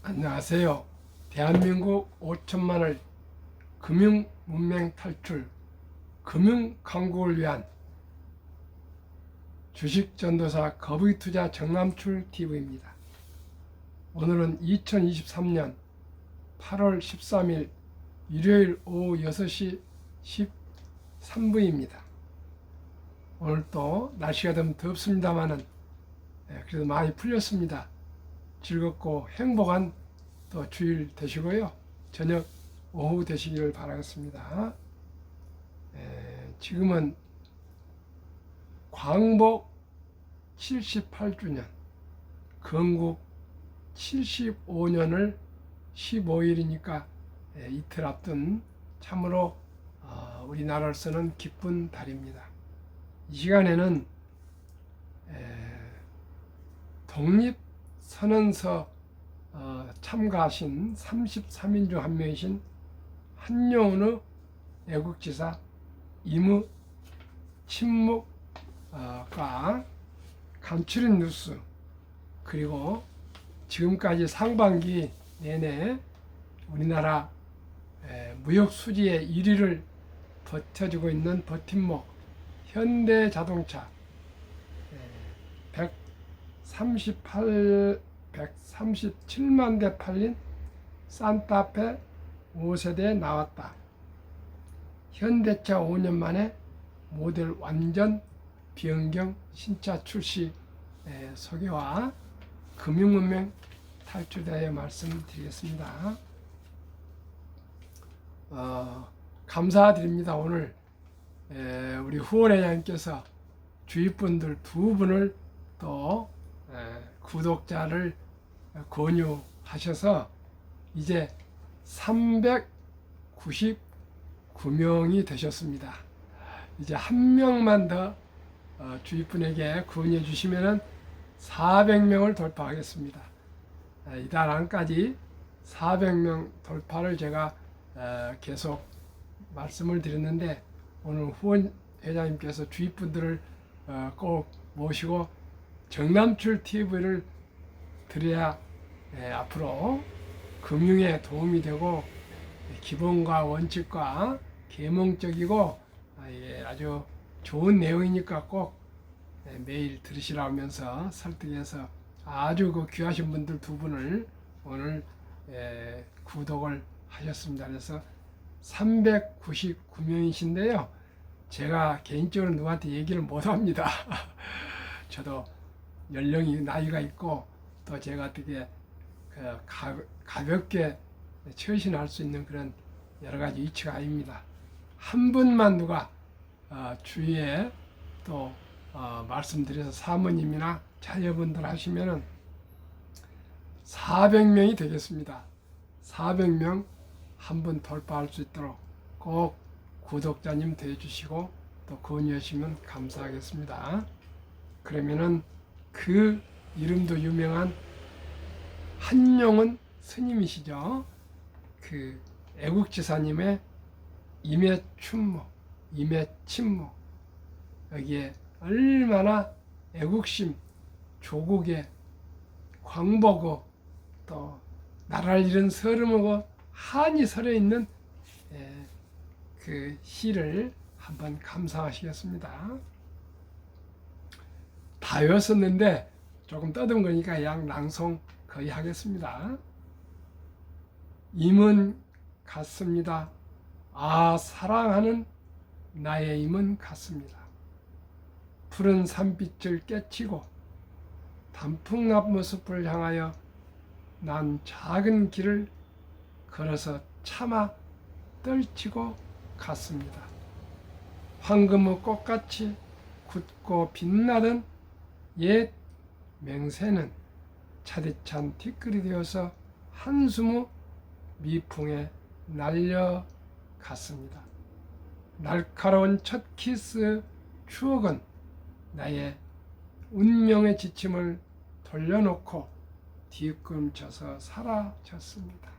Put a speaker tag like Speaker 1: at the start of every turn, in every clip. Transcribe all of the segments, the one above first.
Speaker 1: 안녕하세요. 대한민국 5천만을 금융문맹 탈출, 금융강국을 위한 주식전도사 거북이투자 정남출 TV입니다. 오늘은 2023년 8월 13일 일요일 오후 6시 13분입니다. 오늘 또 날씨가 좀 덥습니다만은 그래도 많이 풀렸습니다. 즐겁고 행복한 또 주일 되시고요. 저녁 오후 되시기를 바라겠습니다. 지금은 광복 78주년, 건국 75년을 15일이니까 이틀 앞둔 참으로 우리나라로서는 기쁜 달입니다. 이 시간에는 독립선언서 참가하신 33인 중 한 명이신 한용운의 애국지사 임의 침묵과 간추린 뉴스, 그리고 지금까지 상반기 내내 우리나라 무역 수지의 1위를 버텨주고 있는 버팀목 현대자동차 137만 대 팔린 산타페 5세대에 나왔다. 현대차 5년 만에 모델 완전 변경 신차 출시 소개와 금융문맹 탈출에 대해 말씀드리겠습니다. 감사드립니다. 오늘 우리 후원회장님께서 주위 분들 두 분을 또 구독자를 권유하셔서 이제 399명이 되셨습니다. 이제 한 명만 더 주위 분에게 권유해 주시면은 400명을 돌파하겠습니다. 이달 안까지 400명 돌파를 제가 계속 말씀을 드렸는데, 오늘 후원 회장님께서 주위 분들을 꼭 모시고 정남출 TV를 드려야 앞으로 금융에 도움이 되고 기본과 원칙과 계몽적이고 아주 좋은 내용이니까 꼭 매일 들으시라 하면서 설득해서 아주 그 귀하신 분들 두 분을 오늘 구독을 하셨습니다. 그래서 399명이신데요. 제가 개인적으로 누구한테 얘기를 못 합니다. 저도 연령이 나이가 있고 또 제가 어떻게 가볍게 처신할 수 있는 그런 여러 가지 위치가 아닙니다. 한 분만 누가 주위에 또 말씀드려서 사모님이나 자녀분들 하시면은 400명이 되겠습니다. 400명 한 분 돌파할 수 있도록 꼭 구독자님 되어주시고 또 권유하시면 감사하겠습니다. 그러면은 그 이름도 유명한 한용운 스님이시죠. 그 애국지사님의 임해춘목, 임해침묵, 여기에 얼마나 애국심, 조국의 광복의 또 나라를 잃은 서름하고 한이 서려 있는 그 시를 한번 감상하시겠습니다. 다 외웠었는데 조금 떠든 거니까 양 낭송 거의 하겠습니다. 임은 같습니다. 사랑하는 나의 임은 같습니다. 푸른 산빛을 깨치고 단풍나무 숲을 향하여 난 작은 길을 걸어서 차마 떨치고 갔습니다. 황금의 꽃같이 굳고 빛나던 옛 맹세는 차디찬 티끌이 되어서 한숨의 미풍에 날려갔습니다. 날카로운 첫 키스의 추억은 나의 운명의 지침을 돌려놓고 뒤꿈쳐서 사라졌습니다.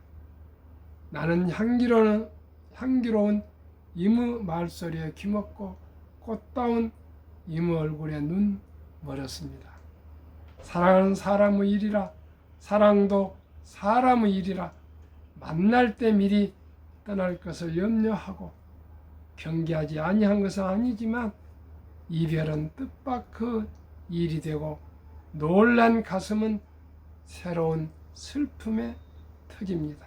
Speaker 1: 나는 향기로운 임의 말소리에 귀먹고 꽃다운 임의 얼굴에 눈 멀었습니다. 사랑하는 사람의 일이라 사랑도 사람의 일이라 만날 때 미리 떠날 것을 염려하고 경계하지 아니한 것은 아니지만 이별은 뜻밖 그 일이 되고 놀란 가슴은 새로운 슬픔에 터집니다.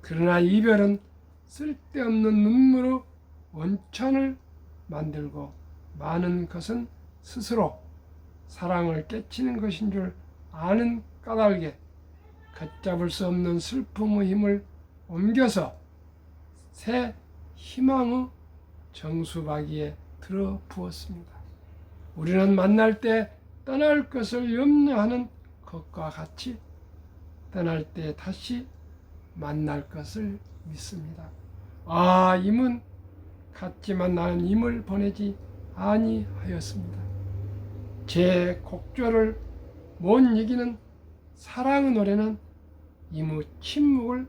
Speaker 1: 그러나 이별은 쓸데없는 눈물로 원천을 만들고 많은 것은 스스로 사랑을 깨치는 것인 줄 아는 까닭에 걷잡을 수 없는 슬픔의 힘을 옮겨서 새 희망의 정수박이에 들어 부었습니다. 우리는 만날 때 떠날 것을 염려하는 것과 같이 떠날 때 다시 만날 것을 믿습니다. 임은 같지만 나는 임을 보내지 아니하였습니다. 제 곡조를 못 이기는 사랑의 노래는 임의 침묵을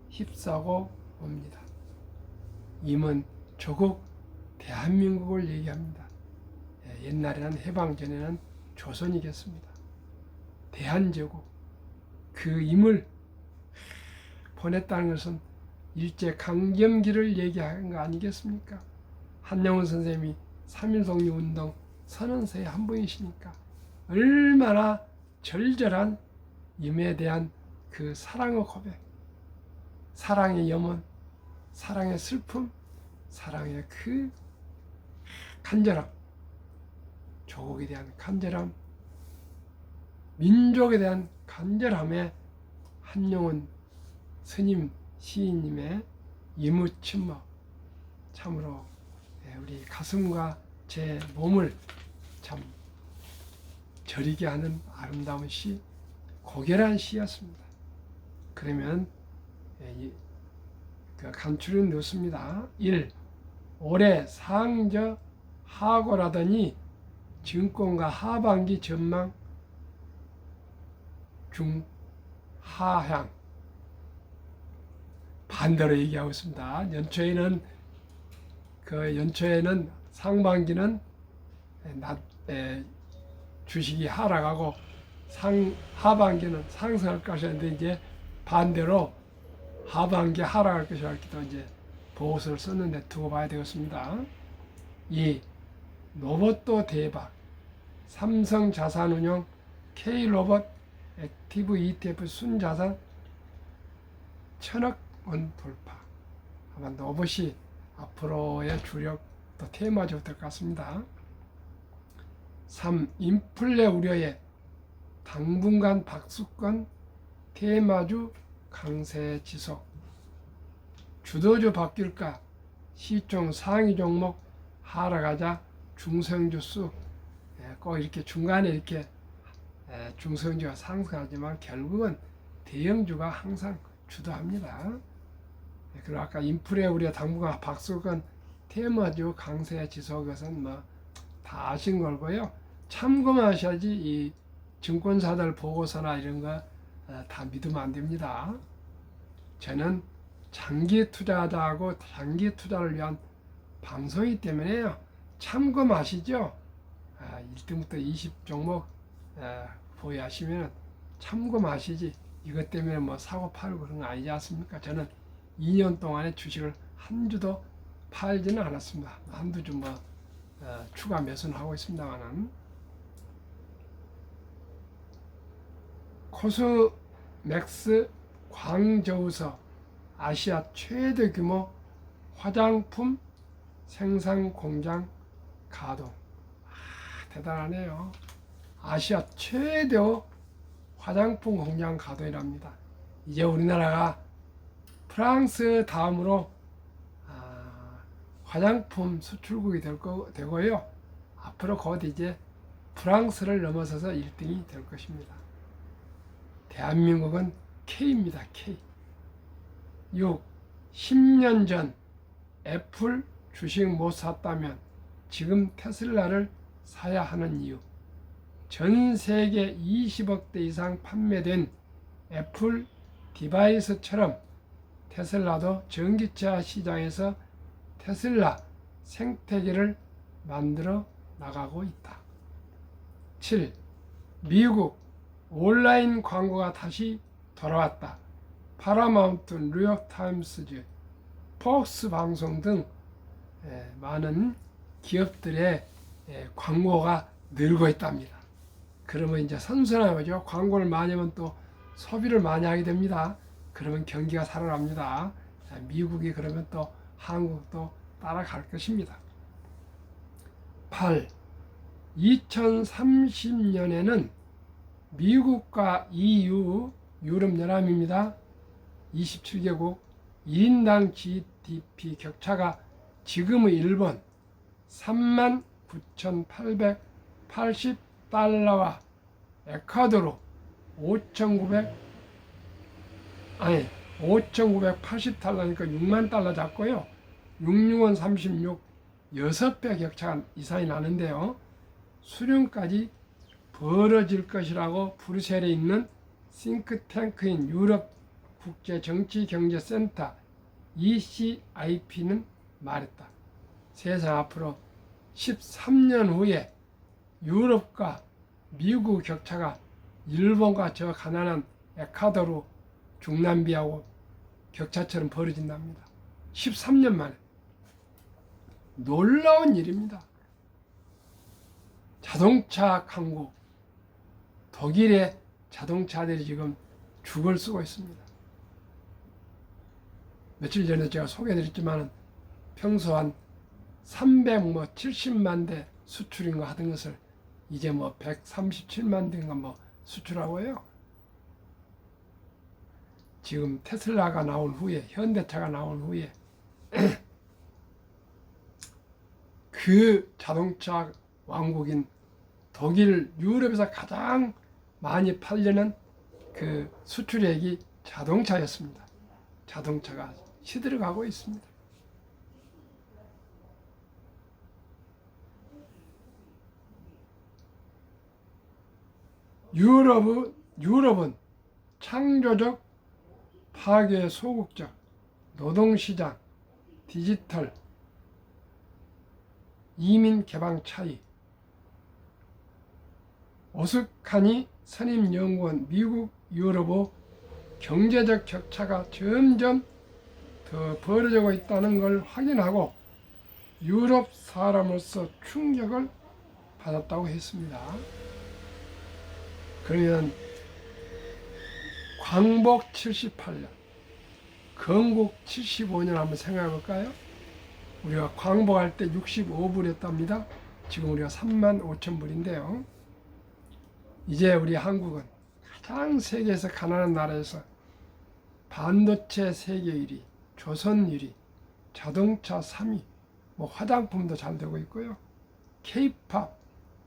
Speaker 1: 휩싸고 옵니다. 임은 조국 대한민국을 얘기합니다. 옛날에는 해방 전에는 조선이겠습니다. 대한제국 그 임을 보냈다는 것은 일제 강점기를 얘기하는 거 아니겠습니까? 한영훈 선생님이 3.1 독립운동 선언서의 한 분이시니까 얼마나 절절한 임에 대한 그 사랑의 고백, 사랑의 염원, 사랑의 슬픔, 사랑의 그 간절함, 조국에 대한 간절함, 민족에 대한 간절함에 한영훈 스님 시인님의 임의 침묵, 참으로 우리 가슴과 제 몸을 참 저리게 하는 아름다운 시, 고결한 시였습니다. 그러면 그 간추린 넣습니다. 1. 올해 상저 하고라더니 증권가 하반기 전망 중하향. 반대로 얘기하고 있습니다. 연초에는 상반기는 주식이 하락하고 하반기는 상승할 것이었는데 이제 반대로 하반기 하락할 것이었기도 이제 보고서를 썼는데 두고 봐야 되겠습니다. 2. 로봇도 대박. 삼성자산운용 K로봇 액티브 ETF 순자산 1,000억 원 돌파. 아마 로봇이 앞으로의 주력 또 테마주 될 것 같습니다. 3. 인플레 우려에 당분간 박수권 테마주 강세 지속. 주도주 바뀔까? 시총 상위 종목 하락하자 중성주 쑥. 꼭 이렇게 중간에 이렇게 중성주가 상승하지만 결국은 대형주가 항상 주도합니다. 그리고 아까 인플레 우려 당분간 박수권 테마주 강세 지속, 것은 다 아신 걸고요. 참고하셔야지 이 증권사들 보고서나 이런 거 다 믿으면 안 됩니다. 저는 장기 투자자하고 장기 투자를 위한 방송이기 때문에요. 참고하시죠. 1등부터 20 종목 보유하시면 참고하시지 이것 때문에 사고 팔고 그런 거 아니지 않습니까? 저는 2년 동안에 주식을 한 주도 팔지는 않았습니다. 한두 주 추가 매수하고 있습니다만은. 코스맥스 광저우서 아시아 최대 규모 화장품 생산 공장 가동. 대단하네요. 아시아 최대 화장품 공장 가동이랍니다. 이제 우리나라가 프랑스 다음으로 화장품 수출국이 되고요. 앞으로 곧 이제 프랑스를 넘어서서 1등이 될 것입니다. 대한민국은 K입니다. K. 6. 10년 전 애플 주식 못 샀다면 지금 테슬라를 사야 하는 이유. 전 세계 20억 대 이상 판매된 애플 디바이스처럼 테슬라도 전기차 시장에서 테슬라 생태계를 만들어 나가고 있다. 7. 미국 온라인 광고가 다시 돌아왔다. 파라마운트, 뉴욕 타임스즈, 폭스 방송 등 많은 기업들의 광고가 늘고 있답니다. 그러면 이제 선순환이죠. 광고를 많이 하면 또 소비를 많이 하게 됩니다. 그러면 경기가 살아납니다. 미국이 그러면 또 한국도 따라갈 것입니다. 8. 2030년에는 미국과 EU, 유럽연합입니다. 27개국 1인당 GDP 격차가 지금의 일본 39,880달러와 에콰도르 5,980달러니까 6만 달러 잡고요. 66원 36 6배 격차가 이상이 나는데요. 수령까지 벌어질 것이라고 브뤼셀에 있는 싱크탱크인 유럽 국제정치경제센터 ECIP는 말했다. 세상 앞으로 13년 후에 유럽과 미국 격차가 일본과 저 가난한 에콰도르, 중남미하고 격차처럼 벌어진답니다. 13년 만에. 놀라운 일입니다. 자동차 강국, 독일의 자동차들이 지금 죽을 쓰고 있습니다. 며칠 전에 제가 소개해드렸지만 평소 한 370만 대 수출인 거 하던 것을 이제 137만 대인가 수출하고 해요. 지금 테슬라가 나온 후에, 현대차가 나온 후에 그 자동차 왕국인 독일, 유럽에서 가장 많이 팔리는 그 수출액이 자동차였습니다. 자동차가 시들어가고 있습니다. 유럽은 창조적, 파괴 소극적, 노동시장, 디지털, 이민 개방 차이, 오스카니 선임연구원 미국 유럽의 경제적 격차가 점점 더 벌어지고 있다는 걸 확인하고 유럽 사람으로서 충격을 받았다고 했습니다. 그러면 광복 78년, 건국 75년 한번 생각해 볼까요? 우리가 광복할 때 65불이었답니다. 지금 우리가 35,000불인데요. 이제 우리 한국은 가장 세계에서 가난한 나라에서 반도체 세계 1위, 조선 1위, 자동차 3위, 화장품도 잘 되고 있고요. K-팝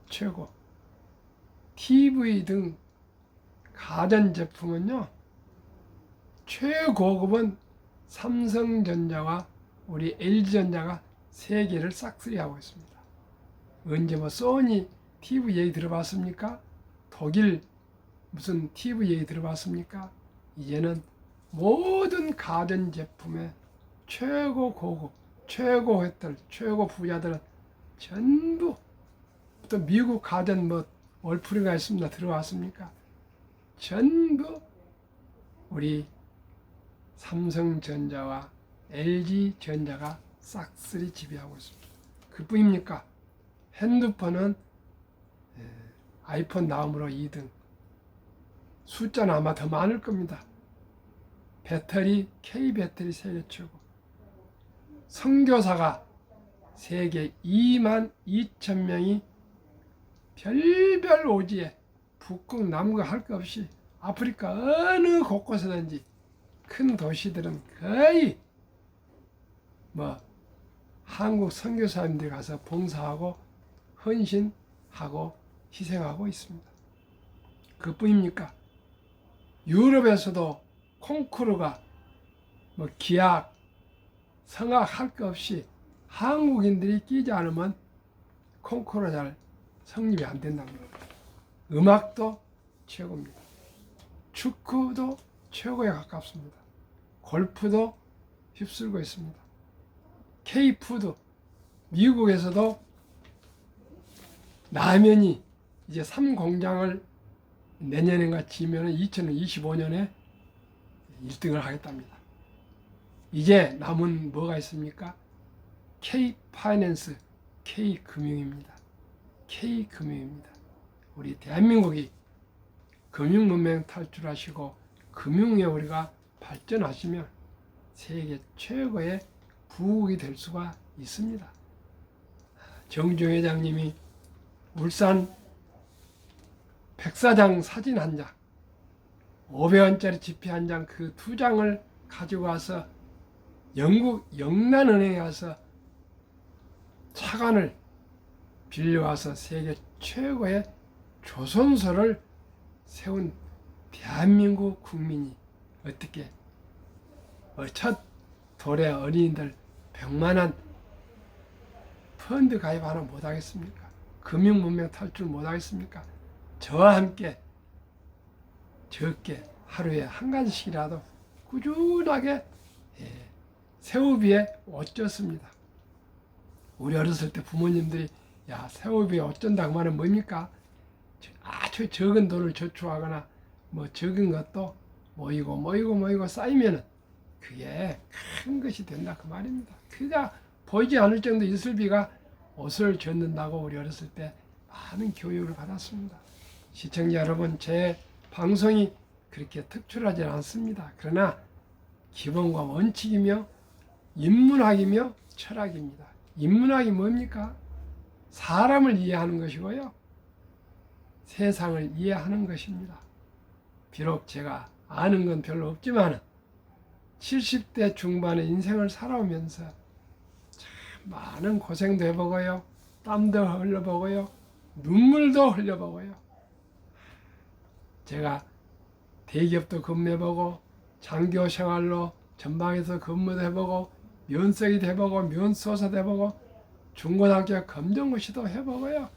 Speaker 1: 최고, TV 등 가전제품은요, 최고급은 삼성전자와 우리 LG전자가 세계를 싹쓸이하고 있습니다. 언제 소니 TV 얘기 들어봤습니까? 독일 무슨 TV 얘기 들어봤습니까? 이제는 모든 가전제품의 최고 고급, 최고 획들, 최고 부자들은 전부 또 미국 가전 월풀이가 있습니다. 들어왔습니까? 전부 우리 삼성전자와 LG전자가 싹쓸이 지배하고 있습니다. 그뿐입니까? 핸드폰은 아이폰 다음으로 2등. 숫자는 아마 더 많을 겁니다. 배터리, K배터리 세계 최고. 선교사가 세계 22,000명이 별별 오지에 북극, 남극 할 것 없이 아프리카 어느 곳곳에든지 큰 도시들은 거의 한국 선교사님들 가서 봉사하고 헌신하고 희생하고 있습니다. 그뿐입니까? 유럽에서도 콩쿠르가 기악, 성악 할 것 없이 한국인들이 끼지 않으면 콩쿠르 잘 성립이 안 된답니다. 음악도 최고입니다. 축구도 최고에 가깝습니다. 골프도 휩쓸고 있습니다. K푸드, 미국에서도 라면이 이제 3공장을 내년인가 지면은 2025년에 1등을 하겠답니다. 이제 남은 뭐가 있습니까? K-파이낸스, K금융입니다. K금융입니다. 우리 대한민국이 금융문명 탈출하시고 금융에 우리가 발전하시면 세계 최고의 부국이 될 수가 있습니다. 정주 회장님이 울산 백사장 사진 한 장, 500원짜리 지폐 한 장, 그 2장을 가지고 와서 영국 영란은행에 와서 차관을 빌려와서 세계 최고의 조선소를 세운 대한민국 국민이 어떻게 첫 도래 어린이들 100만원 펀드 가입 하나 못하겠습니까? 금융문명 탈출 못하겠습니까? 저와 함께 적게 하루에 한 가지씩이라도 꾸준하게 새우비에 어쩌습니다. 우리 어렸을 때 부모님들이 야 새우비에 어쩐다고 말은 뭡니까? 아주 적은 돈을 저축하거나 뭐 적은 것도 모이고 쌓이면은 그게 큰 것이 된다 그 말입니다. 그가 보이지 않을 정도 이슬비가 옷을 젖는다고 우리 어렸을 때 많은 교육을 받았습니다. 시청자 여러분, 제 방송이 그렇게 특출하지 않습니다. 그러나 기본과 원칙이며 인문학이며 철학입니다. 인문학이 뭡니까? 사람을 이해하는 것이고요. 세상을 이해하는 것입니다. 비록 제가 아는 건 별로 없지만 70대 중반의 인생을 살아오면서 참 많은 고생도 해보고요. 땀도 흘려보고요. 눈물도 흘려보고요. 제가 대기업도 근무해보고 장교 생활로 전방에서 근무도 해보고 면석이도 해보고 면소사도 해보고 중고등학교 검정고시도 해보고요.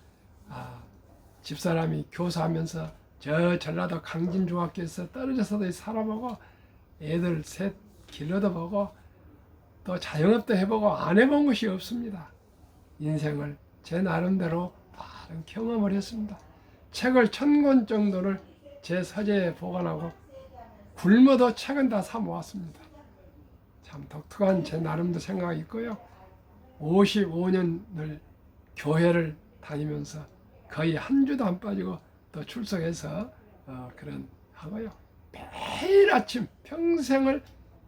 Speaker 1: 집사람이 교사하면서 저 전라도 강진중학교에서 떨어져서도 살아보고 애들 셋 길러도 보고 또 자영업도 해보고 안 해본 것이 없습니다. 인생을 제 나름대로 많은 경험을 했습니다. 책을 1000권 정도를 제 서재에 보관하고 굶어도 책은 다 사 모았습니다. 참 독특한 제 나름도 생각이 있고요. 55년을 교회를 다니면서 거의 한 주도 안 빠지고 또 출석해서 그런 하고요. 매일 아침 평생을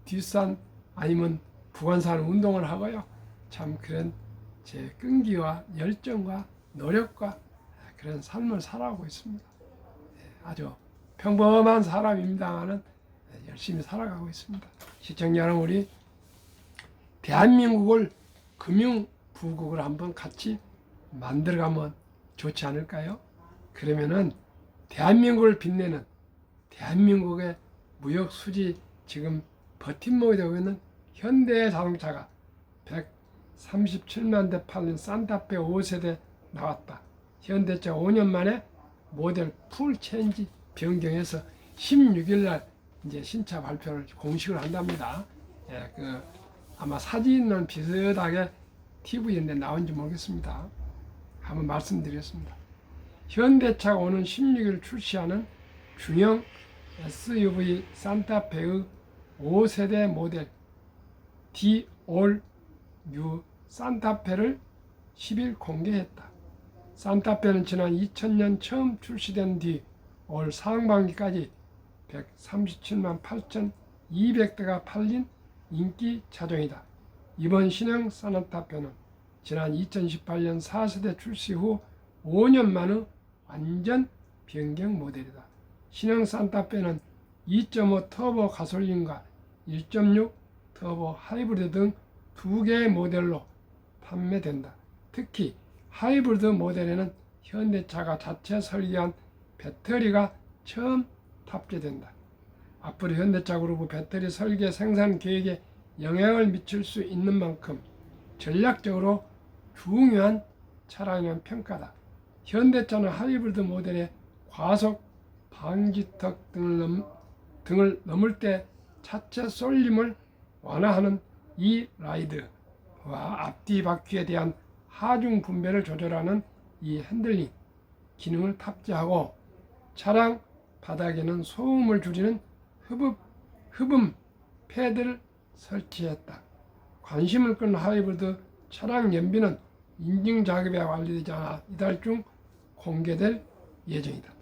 Speaker 1: 뒷산 아니면 부관산 운동을 하고요. 참 그런 제 끈기와 열정과 노력과 그런 삶을 살아가고 있습니다. 아주 평범한 사람입니다만은 열심히 살아가고 있습니다. 시청자 여러분, 우리 대한민국을 금융부국을 한번 같이 만들어가면 좋지 않을까요? 그러면은 대한민국을 빛내는 대한민국의 무역 수지 지금 버팀목이 되고 있는 현대자동차가 137만 대 팔린 산타페 5세대 나왔다. 현대차 5년 만에 모델 풀 체인지 변경해서 16일 날 이제 신차 발표를 공식을 한답니다. 아마 사진은 비슷하게 TV인데 나온지 모르겠습니다. 한번 말씀드렸습니다. 현대차가 오는 16일 출시하는 중형 SUV 산타페의 5세대 모델 D-All New 산타페를 10일 공개했다. 산타페는 지난 2000년 처음 출시된 뒤 올 상반기까지 137만 8,200대가 팔린 인기 차종이다. 이번 신형 산타페는 지난 2018년 4세대 출시 후 5년 만의 완전 변경 모델이다. 신형 산타페는 2.5 터보 가솔린과 1.6 터보 하이브리드 등 2개의 모델로 판매된다. 특히 하이브리드 모델에는 현대차가 자체 설계한 배터리가 처음 탑재된다. 앞으로 현대차 그룹의 배터리 설계 생산 계획에 영향을 미칠 수 있는 만큼 전략적으로 중요한 차량이라는 평가다. 현대차는 하이브리드 모델의 과속 방지턱 등을 넘을 때 차체 쏠림을 완화하는 이 라이드와 앞뒤 바퀴에 대한 하중 분배를 조절하는 이 핸들링 기능을 탑재하고 차량 바닥에는 소음을 줄이는 흡입 흡음 패드를 설치했다. 관심을 끈 하이브리드 차량 연비는 인증 작업이 완료되지 않아 이달 중 공개될 예정이다.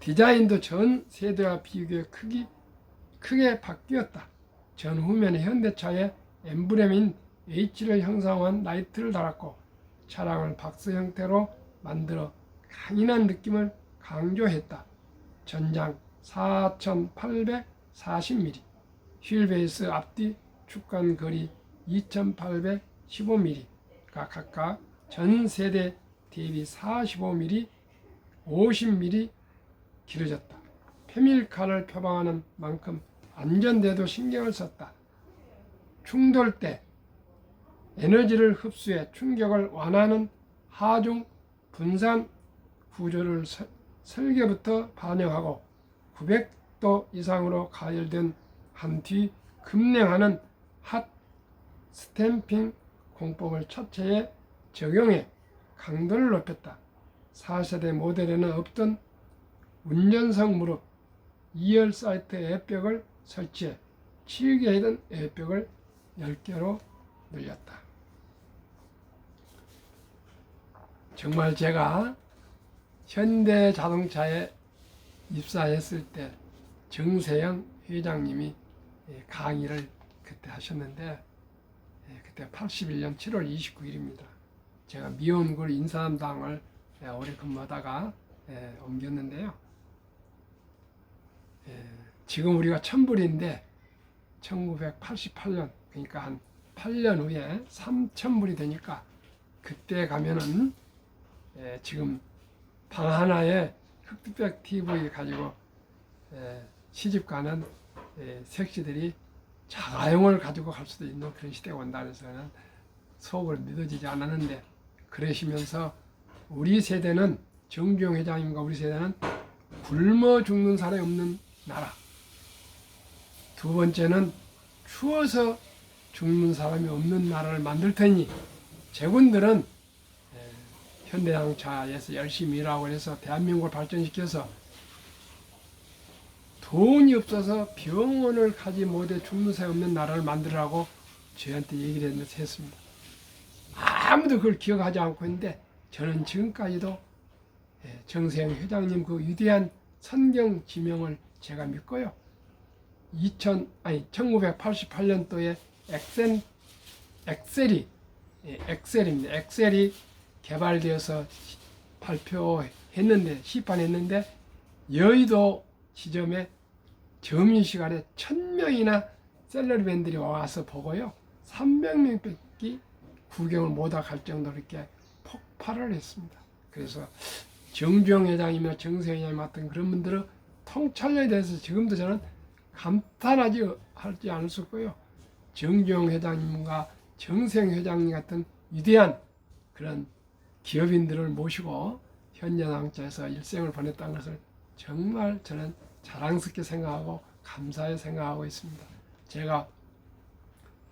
Speaker 1: 디자인도 전 세대와 비교해 크게 바뀌었다. 전 후면에 현대차의 엠블렘인 H를 형상화한 라이트를 달았고 차량을 박스 형태로 만들어 강인한 느낌을 강조했다. 전장 4840mm, 휠 베이스 앞뒤 축간 거리 2815mm가 각각 전 세대 대비 45mm, 50mm 길어졌다. 패밀카를 표방하는 만큼 안전대도 신경을 썼다. 충돌 때 에너지를 흡수해 충격을 완화하는 하중 분산 구조를 설계부터 반영하고 900도 이상으로 가열된 한 뒤 급냉하는 핫 스탬핑 공법을 차체에 적용해 강도를 높였다. 4세대 모델에는 없던 운전석 무릎 2열 사이트 에어백을 설치해 7개이던 에어백을 10개로 늘렸다. 정말 제가 현대자동차에 입사했을 때 정세영 회장님이 강의를 그때 하셨는데 그때 81년 7월 29일입니다. 제가 미원구 인사담당을 오래 근무하다가 옮겼는데요. 지금 우리가 1000불인데 1988년 그러니까 한 8년 후에 3000불이 되니까 그때 가면은 지금 방 하나에 흑백 TV 가지고 시집가는 색시들이 자가용을 가지고 갈 수도 있는 그런 시대가 온다 그래서는 속으로 믿어지지 않았는데 그러시면서 우리 세대는 정주영 회장님과 우리 세대는 굶어 죽는 사람이 없는 나라. 두 번째는 추워서 죽는 사람이 없는 나라를 만들 테니 제군들은 현대자동차에서 열심히 일하고 해서 대한민국을 발전시켜서 돈이 없어서 병원을 가지 못해 죽는 사람이 없는 나라를 만들라고 저한테 얘기를 했습니다. 아무도 그걸 기억하지 않고 있는데 저는 지금까지도 정세영 회장님 그 위대한 선경 지명을 제가 믿고요. 1988년도에 엑셀이 개발되어서 발표했는데 시판했는데 여의도 지점에 점심시간에 1000명이나 셀러리맨들이 와서 보고요. 300명밖에 구경을 못하고 갈 정도로 이렇게 폭발을 했습니다. 그래서 정주영 회장이나 정세영 회장님 같은 그런 분들은 통찰력에 대해서 지금도 저는 감탄하지 않을 수 없고요. 정주영 회장님과 정세영 회장님 같은 위대한 그런 기업인들을 모시고 현대자동차에서 일생을 보냈다는 것을 정말 저는 자랑스럽게 생각하고 감사히 생각하고 있습니다. 제가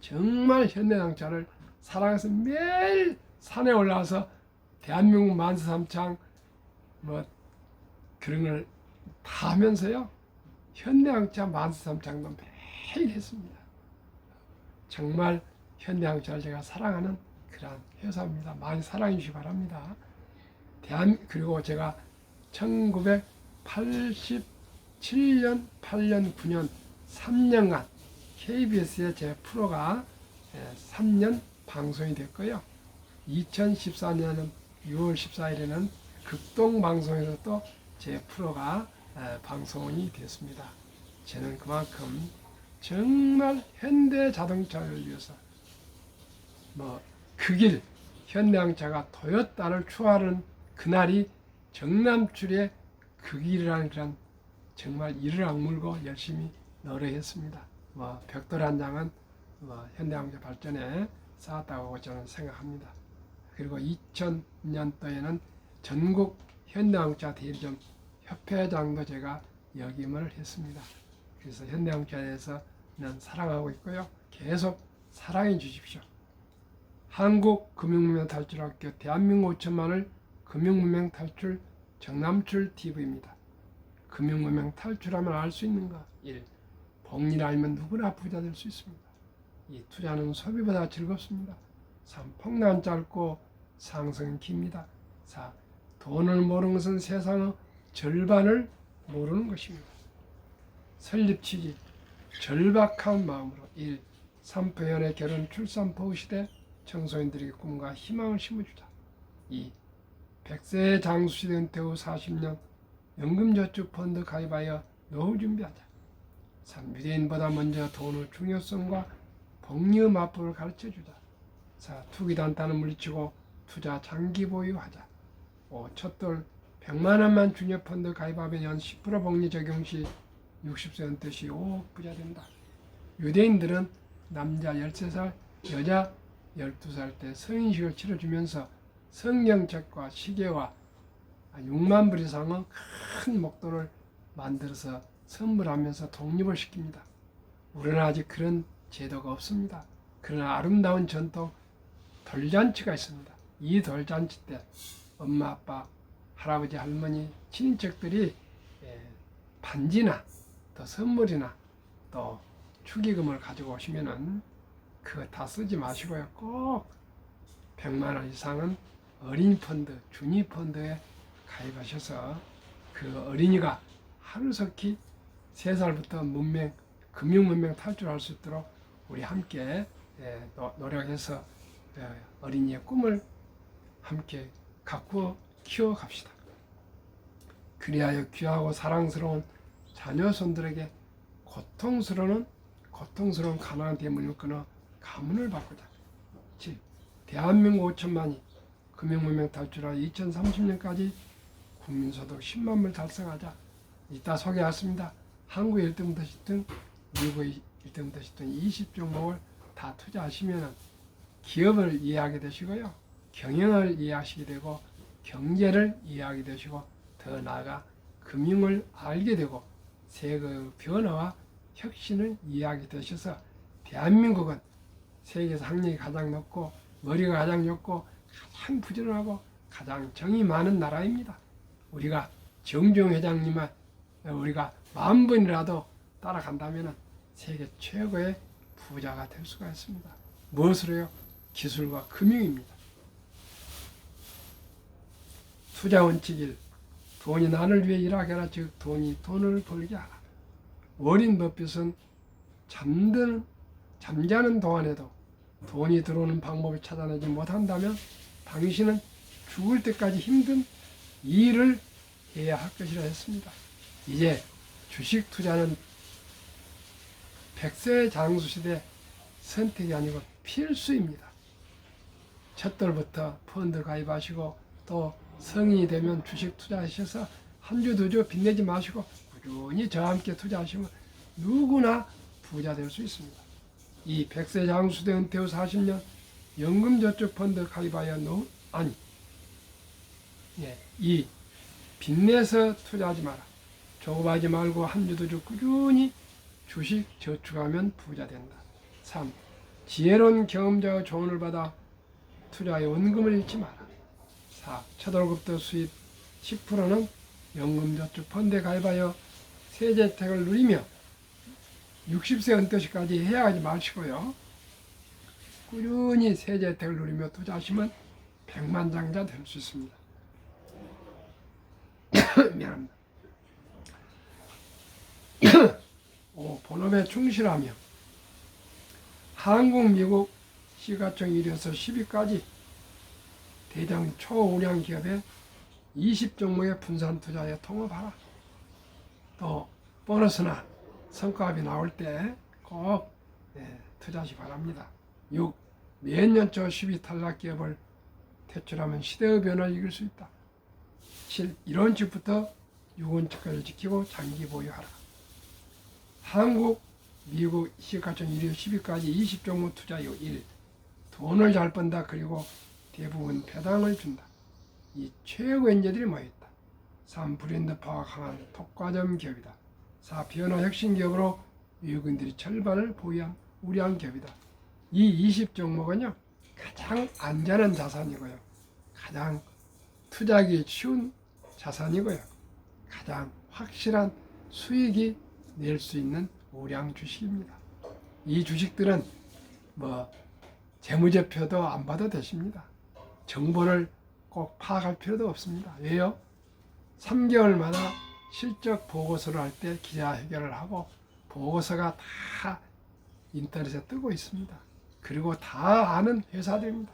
Speaker 1: 정말 현대자동차를 사랑해서 매일 산에 올라와서 대한민국 만세삼창 뭐 그런 걸 다 하면서요. 현대자동차 만세삼창도 매일 했습니다. 정말 현대자동차를 제가 사랑하는 그런 회사입니다. 많이 사랑해 주시기 바랍니다. 그리고 제가 1987년, 8년, 9년 3년간 KBS에 제 프로가 3년 방송이 됐고요. 2014년 6월 14일에는 극동방송에서 또 제 프로가 방송이 됐습니다. 저는 그만큼 정말 현대자동차를 위해서 그 길 현대자동차가 토요타를 추월하는 그날이 정남출의 그 길이라는 그런 정말 이를 악물고 열심히 노력했습니다. 벽돌 한 장은 현대자동차 발전에 쌓았다고 저는 생각합니다. 그리고 2000년도에는 전국 현대자동차 대리점 협회장도 제가 역임을 했습니다. 그래서 현대자동차에 대해서는 사랑하고 있고요. 계속 사랑해 주십시오. 한국금융문명 탈출학교 대한민국 5천만을 금융문명 탈출 정남출 TV입니다. 금융문명 탈출하면 알 수 있는가? 1. 복리를 알면 누구나 부자 될 수 있습니다. 이 투자는 소비보다 즐겁습니다. 3. 폭락은 짧고 상승은 깁니다. 4. 돈을 모르는 것은 세상의 절반을 모르는 것입니다. 설립 취지 절박한 마음으로 1. 삼포연의 결혼 출산포 시대 청소년들에게 꿈과 희망을 심어주자. 2. 100세 장수시대 은퇴 후 40년 연금저축펀드 가입하여 노후 준비하자. 3. 유대인보다 먼저 돈의 중요성과 복리의 마법을 가르쳐주자. 4. 투기단단을 물리치고 투자 장기 보유하자. 5. 첫돌 100만 원만 주녀펀드 가입하면 연 10% 복리 적용 시 60세 은퇴 시 5억 부자 된다. 유대인들은 남자 13살, 여자 12살 때 성인식을 치러주면서 성경책과 시계와 6만 불 이상의 큰 목돈을 만들어서 선물하면서 독립을 시킵니다. 우리는 아직 그런 제도가 없습니다. 그러나 아름다운 전통 돌잔치가 있습니다. 이 돌잔치 때 엄마, 아빠, 할아버지, 할머니, 친인척들이 반지나 또 선물이나 또 축의금을 가지고 오시면은 그거 다 쓰지 마시고요. 꼭 100만 원 이상은 어린이 펀드, 주니 펀드에 가입하셔서 그 어린이가 하루속히 3살부터 문명, 금융 문명 탈출할 수 있도록 우리 함께 노력해서 어린이의 꿈을 함께 가꾸어 키워갑시다. 그리하여 귀하고 사랑스러운 자녀손들에게 고통스러운 가난한 대문을 끊어 가문을 바꾸자. 7. 대한민국 5천만이 금융문명 탈출하 2030년까지 국민소득 10만 불 달성하자. 이따 소개했습니다. 한국 1등부터 10등, 미국 1등부터 10등 20종목을 다 투자하시면 기업을 이해하게 되시고요. 경영을 이해하시게 되고 경제를 이해하게 되시고 더 나아가 금융을 알게 되고 세계 변화와 혁신을 이해하게 되셔서 대한민국은 세계에서 학력이 가장 높고 머리가 가장 좋고 가장 부지런하고 가장 정이 많은 나라입니다. 우리가 정주영 회장님을 우리가 10,000번이라도 따라간다면 세계 최고의 부자가 될 수가 있습니다. 무엇으로요? 기술과 금융입니다. 투자 원칙 1. 돈이 나를 위해 일하게 하라. 즉 돈이 돈을 벌게 하라. 워린 버핏은 잠자는 동안에도 돈이 들어오는 방법을 찾아내지 못한다면 당신은 죽을 때까지 힘든 일을 해야 할 것이라 했습니다. 이제 주식 투자는 100세 장수시대 선택이 아니고 필수입니다. 첫돌부터 펀드 가입하시고 또 성인이 되면 주식 투자하셔서 한 주, 2주 빚내지 마시고 꾸준히 저와 함께 투자하시면 누구나 부자 될 수 있습니다. 이 100세 장수대 은퇴 후 40년 연금저축펀드 가입하여 이 빚내서 투자하지 마라. 조급하지 말고 한 주, 2주 꾸준히 주식 저축하면 부자 된다. 3. 지혜로운 경험자의 조언을 받아 투자에 원금을 잃지 마라. 4. 첫 월급부터 수입 10%는 연금저축 펀드에 가입하여 세제 혜택을 누리며 60세 은퇴시까지 해야 하지 마시고요. 꾸준히 세제 혜택을 누리며 투자하시면 백만장자 될 수 있습니다. 미안합니다. 5. 본업에 충실하며 한국, 미국 시가총 1위에서 10위까지 대장 초우량 기업에 20종목의 분산 투자에 통합하라. 또 보너스나 성과합이 나올 때 꼭 투자하시 바랍니다. 6. 매년 초 10위 탈락 기업을 퇴출하면 시대의 변화를 이길 수 있다. 7. 1원칙부터 6원칙까지 지키고 장기 보유하라. 한국, 미국 시가총 1위 10위까지 20종목 투자 이후 1. 돈을 잘 번다. 그리고 대부분 배당을 준다. 이 최고의 인재들이 모여있다. 3. 브랜드 파워 강한 독과점 기업이다. 4. 변화 혁신 기업으로 외국인들이 절반을 보유한 우량 기업이다. 이 20종목은요 가장 안전한 자산이고요, 가장 투자하기 쉬운 자산이고요, 가장 확실한 수익이 낼 수 있는 우량 주식입니다. 이 주식들은 뭐 재무제표도 안 받아도 되십니다. 정보를 꼭 파악할 필요도 없습니다. 왜요? 3개월마다 실적 보고서를 할 때 기자회견을 하고 보고서가 다 인터넷에 뜨고 있습니다. 그리고 다 아는 회사들입니다.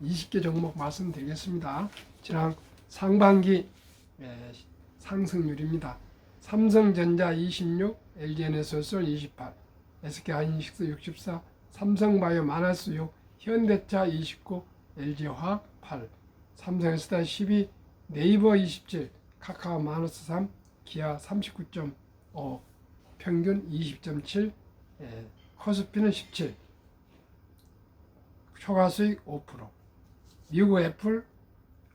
Speaker 1: 20개 종목 말씀드리겠습니다. 지난 상반기 상승률입니다. 삼성전자 26, LG에너지솔루션 28, SK하이닉스 64, 삼성바이오 마이너스 6, 현대차 29, LG화학 8, 삼성에스다 12, 네이버 27, 카카오 마이너스 3, 기아 39.5, 평균 20.7, 코스피는 17, 초과수익 5%, 미국 애플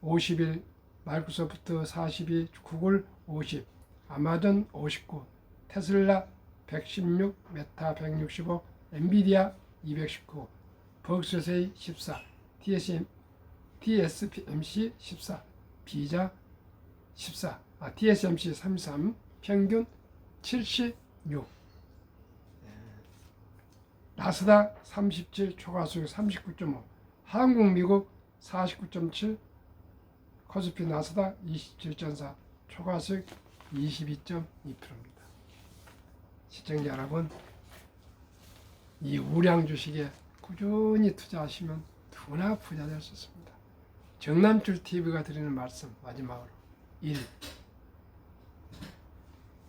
Speaker 1: 51, 마이크로소프트 42, 구글 50, 아마존 59, 테슬라 116, 메타 165, 엔비디아 219, 버크셔세이 14, TSMC 14, 비자 14, TSMC 33, 평균 76, 나스닥 37, 초과수익 39.5, 한국, 미국 49.7, 코스피 나스닥 27.4, 초과수익 22.2%입니다. 시청자 여러분, 이 우량 주식에 꾸준히 투자하시면 누구나 부자 될 수 있습니다. 정남출 TV가 드리는 말씀 마지막으로 1.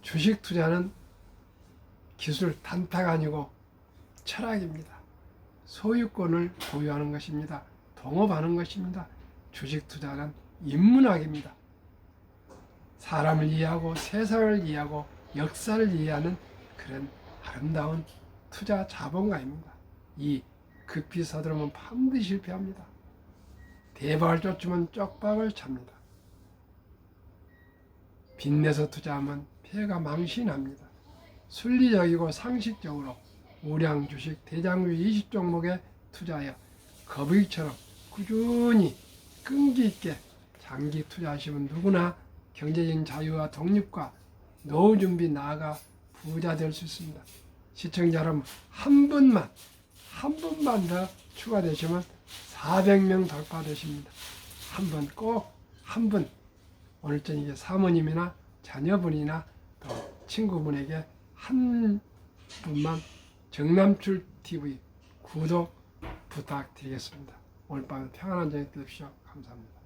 Speaker 1: 주식 투자는 기술 단타가 아니고 철학입니다. 소유권을 보유하는 것입니다. 동업하는 것입니다. 주식 투자는 인문학입니다. 사람을 이해하고 세상을 이해하고 역사를 이해하는 그런 아름다운 투자 자본가입니다. 이 급히 서두르면 반드시 실패합니다. 대박을 쫓으면 쪽박을 찹니다. 빚내서 투자하면 폐가 망신합니다. 순리적이고 상식적으로 우량 주식 대장주 20종목에 투자하여 거북이처럼 꾸준히 끈기 있게 장기 투자하시면 누구나 경제적인 자유와 독립과 노후 준비 나아가 부자 될 수 있습니다. 시청자 여러분, 한 분만 더 추가되시면 400명 돌파되십니다. 한 분, 꼭 한 분, 오늘 저녁에 사모님이나 자녀분이나 또 친구분에게 한 분만 정남출 TV 구독 부탁드리겠습니다. 오늘 밤 평안한 저녁 되십시오. 감사합니다.